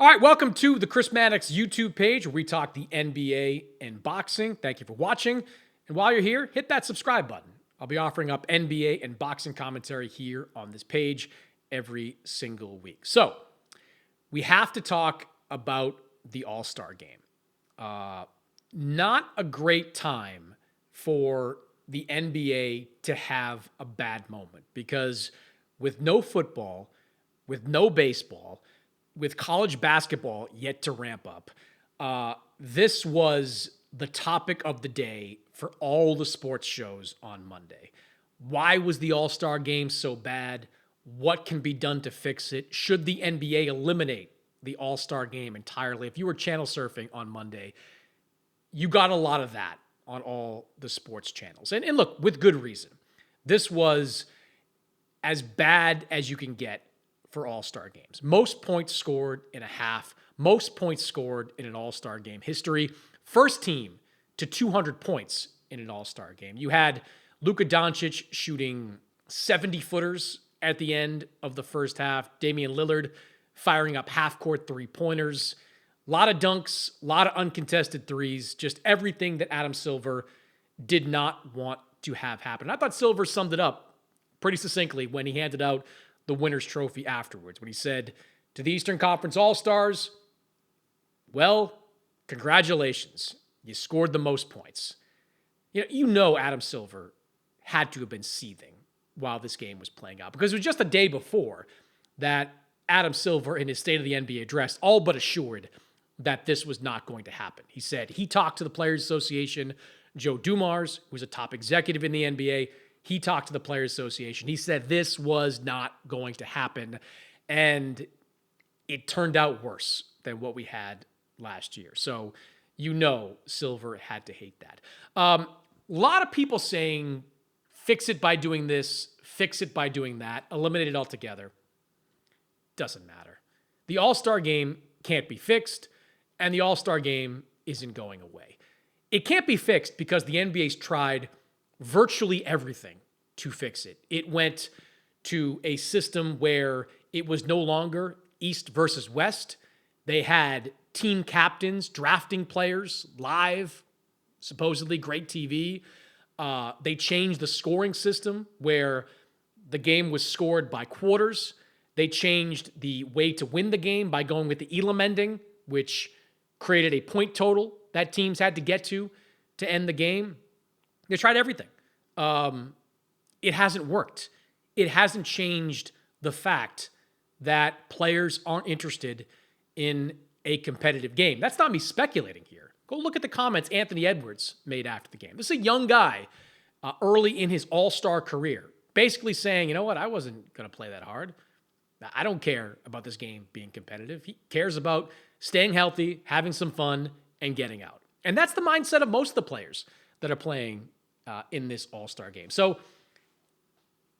All right, welcome to the Chris Mannix YouTube page where we talk the NBA and boxing. Thank you for watching. And while you're here, hit that subscribe button. I'll be offering up NBA and boxing commentary here on this page every single week. So we have to talk about the All-Star game. Not a great time for the NBA to have a bad moment because with no football, with no baseball, with college basketball yet to ramp up, this was the topic of the day for all the sports shows on Monday. Why was the All-Star game so bad? What can be done to fix it? Should the NBA eliminate the All-Star game entirely? If you were channel surfing on Monday, you got a lot of that on all the sports channels. And look, with good reason. This was as bad as you can get for All-Star games. Most points scored in a half, most points scored in an All-Star game history. First team to 200 points in an All-Star game. You had Luka Doncic shooting 70-footers at the end of the first half. Damian Lillard firing up half-court three-pointers. A lot of dunks, a lot of uncontested threes, just everything that Adam Silver did not want to have happen. I thought Silver summed it up pretty succinctly when he handed out the winner's trophy afterwards, when he said to the Eastern Conference All-Stars, well, congratulations. You scored the most points. You know Adam Silver had to have been seething while this game was playing out because it was just a day before that Adam Silver in his State of the NBA address all but assured that this was not going to happen. He said he talked to the Players Association, Joe Dumars, who's a top executive in the NBA. He talked to the Players Association. He said this was not going to happen. And it turned out worse than what we had last year. So, Silver had to hate that. A lot of people saying, fix it by doing this, fix it by doing that, eliminate it altogether. Doesn't matter. The All-Star game can't be fixed, and the All-Star game isn't going away. It can't be fixed because the NBA's tried virtually everything to fix it. It went to a system where it was no longer East versus West. They had team captains drafting players live, supposedly great TV. They changed the scoring system where the game was scored by quarters. They changed the way to win the game by going with the Elam ending, which created a point total that teams had to get to end the game. They tried everything. It hasn't worked. It hasn't changed the fact that players aren't interested in a competitive game. That's not me speculating here. Go look at the comments Anthony Edwards made after the game. This is a young guy early in his all-star career, basically saying, you know what, I wasn't going to play that hard. I don't care about this game being competitive. He cares about staying healthy, having some fun, and getting out. And that's the mindset of most of the players that are playing in this All-Star game. So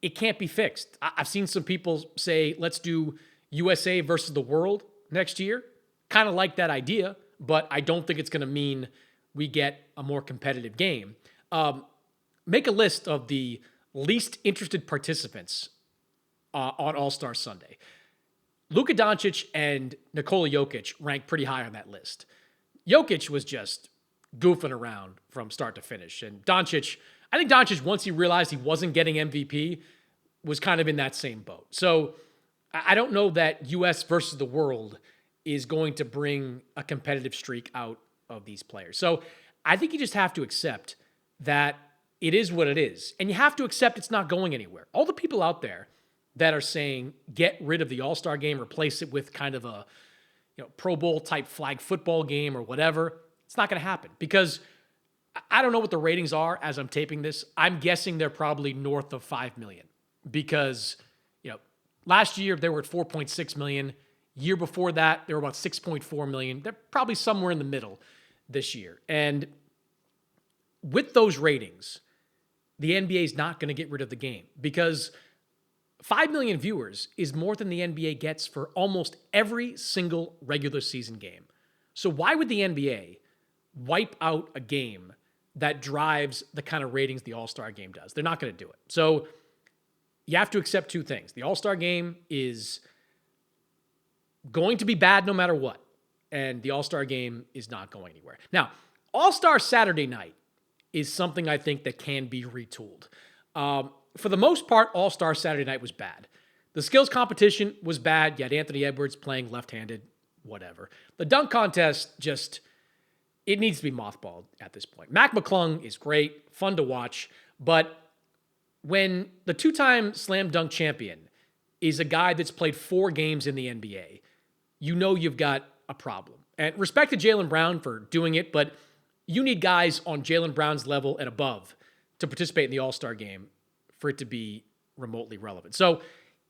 it can't be fixed. I've seen some people say, let's do USA versus the world next year. Kind of like that idea, but I don't think it's going to mean we get a more competitive game. Make a list of the least interested participants on All-Star Sunday. Luka Doncic and Nikola Jokic ranked pretty high on that list. Jokic was just goofing around from start to finish. And I think Doncic, once he realized he wasn't getting MVP, was kind of in that same boat. So I don't know that US versus the world is going to bring a competitive streak out of these players. So I think you just have to accept that it is what it is. And you have to accept it's not going anywhere. All the people out there that are saying, get rid of the All-Star game, replace it with kind of a Pro Bowl type flag football game or whatever, it's not going to happen because I don't know what the ratings are as I'm taping this. I'm guessing they're probably north of 5 million because, last year they were at 4.6 million. Year before that, they were about 6.4 million. They're probably somewhere in the middle this year. And with those ratings, the NBA is not going to get rid of the game because 5 million viewers is more than the NBA gets for almost every single regular season game. So why would the NBA wipe out a game that drives the kind of ratings the All-Star game does? They're not going to do it. So you have to accept two things. The All-Star game is going to be bad no matter what. And the All-Star game is not going anywhere. Now, All-Star Saturday night is something I think that can be retooled. For the most part, All-Star Saturday night was bad. The skills competition was bad. You had Anthony Edwards playing left-handed, whatever. The dunk contest it needs to be mothballed at this point. Mac McClung is great, fun to watch, but when the two-time slam dunk champion is a guy that's played 4 games in the NBA, you know you've got a problem. And respect to Jaylen Brown for doing it, but you need guys on Jaylen Brown's level and above to participate in the All-Star game for it to be remotely relevant. So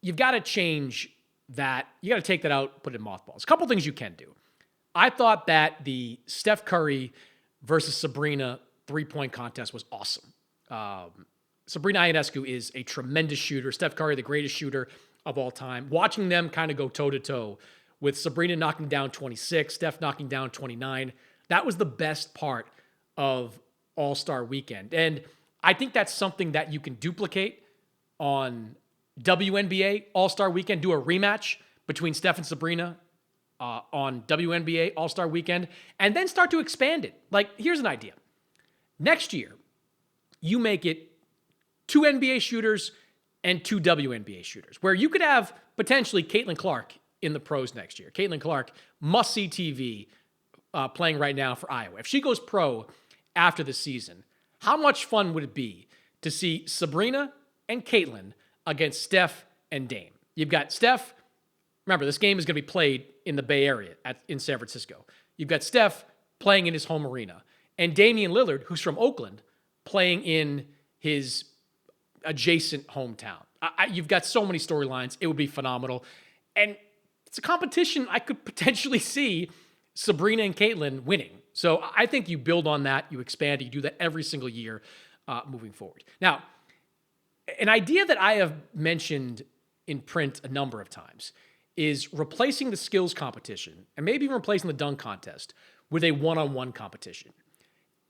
you've got to change that. You got to take that out, put it in mothballs. A couple things you can do. I thought that the Steph Curry versus Sabrina three-point contest was awesome. Sabrina Ionescu is a tremendous shooter. Steph Curry, the greatest shooter of all time. Watching them kind of go toe-to-toe with Sabrina knocking down 26, Steph knocking down 29, that was the best part of All-Star Weekend. And I think that's something that you can duplicate on WNBA All-Star Weekend. Do a rematch between Steph and Sabrina on WNBA All-Star Weekend, and then start to expand it. Like, here's an idea. Next year, you make it 2 NBA shooters and 2 WNBA shooters, where you could have potentially Caitlin Clark in the pros next year. Caitlin Clark, must-see TV, playing right now for Iowa. If she goes pro after the season, how much fun would it be to see Sabrina and Caitlin against Steph and Dame? You've got Steph. Remember, this game is going to be played in the Bay Area in San Francisco. You've got Steph playing in his home arena, and Damian Lillard, who's from Oakland, playing in his adjacent hometown. You've got so many storylines. It would be phenomenal. And it's a competition I could potentially see Sabrina and Caitlin winning. So I think you build on that, you expand it, you do that every single year moving forward. Now, an idea that I have mentioned in print a number of times is replacing the skills competition and maybe even replacing the dunk contest with a one-on-one competition.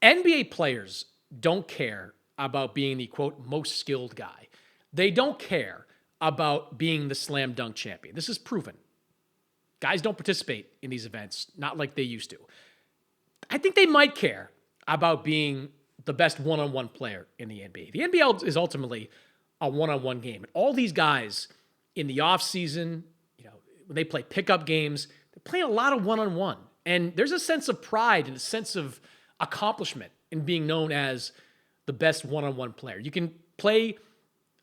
NBA players don't care about being the, quote, most skilled guy. They don't care about being the slam dunk champion. This is proven. Guys don't participate in these events, not like they used to. I think they might care about being the best one-on-one player in the NBA. The NBA is ultimately a one-on-one game. And all these guys in the offseason, when they play pickup games, they're playing a lot of one-on-one. And there's a sense of pride and a sense of accomplishment in being known as the best one-on-one player. You can play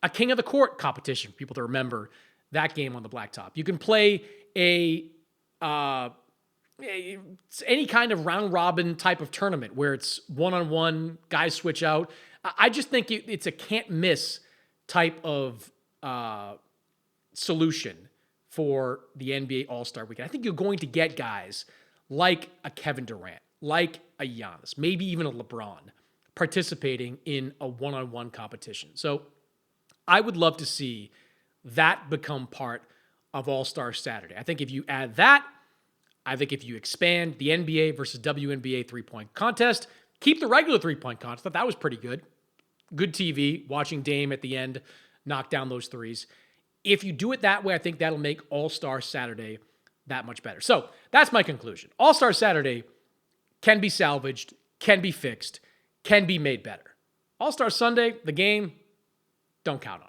a King of the Court competition for people to remember that game on the blacktop. You can play any kind of round-robin type of tournament where it's one-on-one, guys switch out. I just think it's a can't-miss type of solution for the NBA All-Star Weekend. I think you're going to get guys like a Kevin Durant, like a Giannis, maybe even a LeBron, participating in a one-on-one competition. So I would love to see that become part of All-Star Saturday. I think if you add that, I think if you expand the NBA versus WNBA three-point contest, keep the regular three-point contest. I thought that was pretty good. Good TV, watching Dame at the end knock down those threes. If you do it that way, I think that'll make All-Star Saturday that much better. So that's my conclusion. All-Star Saturday can be salvaged, can be fixed, can be made better. All-Star Sunday, the game, don't count on it.